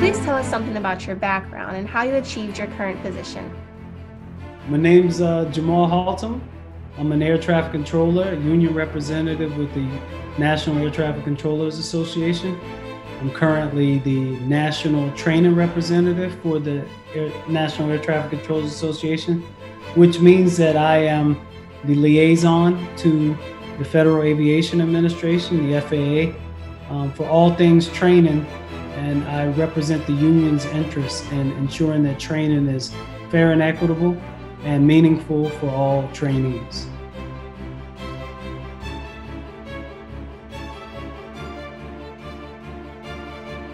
Please tell us something about your background and how you achieved your current position. My name's Jamaal Haltom. I'm an air traffic controller, union representative with the National Air Traffic Controllers Association. I'm currently the national training representative for the National Air Traffic Controllers Association, which means that I am the liaison to the Federal Aviation Administration, the FAA, for all things training, and I represent the union's interests in ensuring that training is fair and equitable and meaningful for all trainees.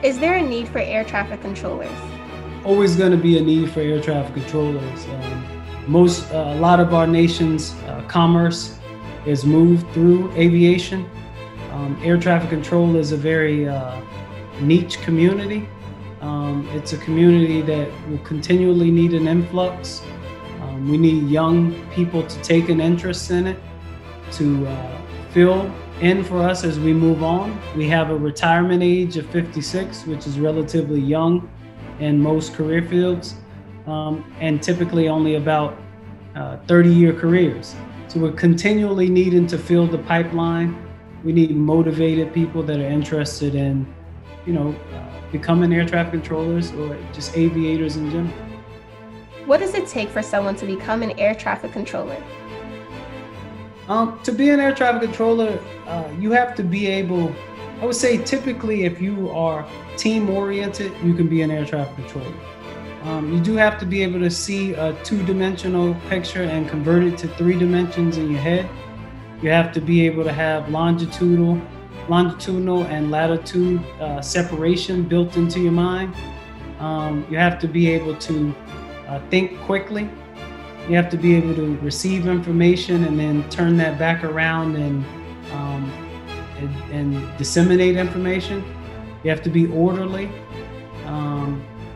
Is there a need for air traffic controllers? Always going to be a need for air traffic controllers. A lot of our nation's commerce is moved through aviation. Air traffic control is a very niche community. It's a community that will continually need an influx. We need young people to take an interest in it, to fill in for us as we move on. We have a retirement age of 56, which is relatively young in most career fields, and typically only about 30-year careers. So we're continually needing to fill the pipeline. We need motivated people that are interested in, becoming air traffic controllers or just aviators in general. What does it take for someone to become an air traffic controller? To be an air traffic controller, you have to be able, I would say typically if you are team oriented, you can be an air traffic controller. You do have to be able to see a two-dimensional picture and convert it to 3 dimensions in your head. You have to be able to have longitudinal and latitude separation built into your mind. You have to be able to think quickly. You have to be able to receive information and then turn that back around and disseminate information. You have to be orderly.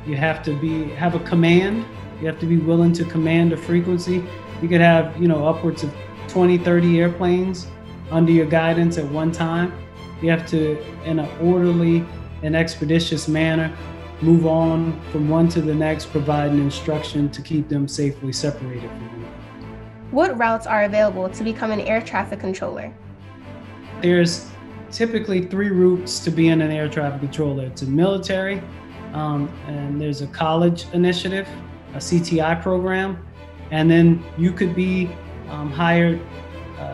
You have to have a command. You have to be willing to command a frequency. You could have, upwards of 20, 30 airplanes under your guidance at one time. You have to, in an orderly and expeditious manner, move on from one to the next, providing instruction to keep them safely separated from you. What routes are available to become an air traffic controller? There's typically 3 routes to being an air traffic controller. It's a military, and there's a college initiative, a CTI program, and then you could be hired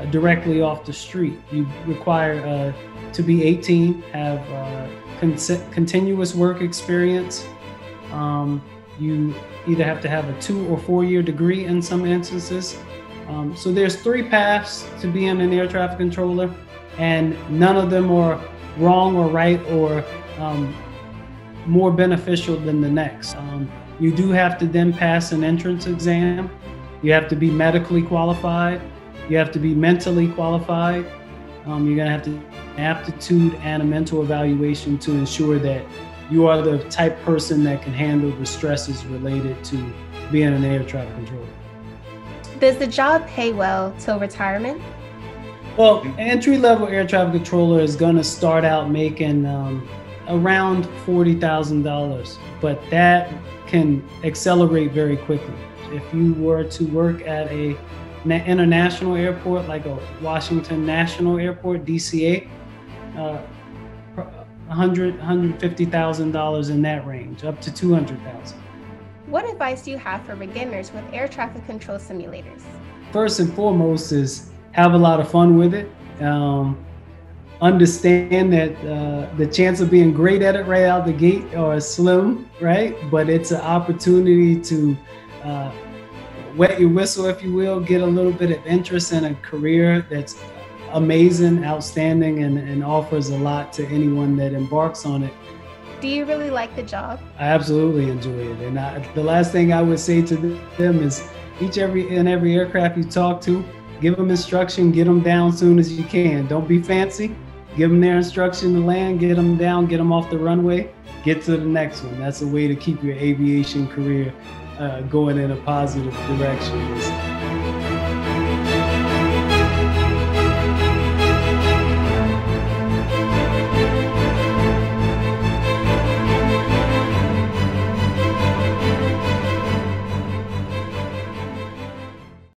directly off the street. You require to be 18, have continuous work experience. You either have to have a 2 or 4 year degree in some instances. So there's 3 paths to being an air traffic controller, and none of them are wrong or right or more beneficial than the next. You do have to then pass an entrance exam. You have to be medically qualified. You have to be mentally qualified. You're gonna have to aptitude and a mental evaluation to ensure that you are the type person that can handle the stresses related to being an air traffic controller. Does the job pay well till retirement? Well, entry-level air traffic controller is gonna start out making around $40,000, but that can accelerate very quickly. If you were to work at a international airport like a Washington National Airport, DCA, $150,000 in that range, up to $200,000. What advice do you have for beginners with air traffic control simulators? First and foremost is have a lot of fun with it. Understand that the chance of being great at it right out the gate are slim, right? But it's an opportunity to wet your whistle, if you will, get a little bit of interest in a career that's amazing, outstanding, and offers a lot to anyone that embarks on it. Do you really like the job? I absolutely enjoy it. And the last thing I would say to them is every aircraft you talk to, give them instruction, get them down as soon as you can. Don't be fancy. Give them their instruction to land, get them down, get them off the runway, get to the next one. That's a way to keep your aviation career going in a positive direction.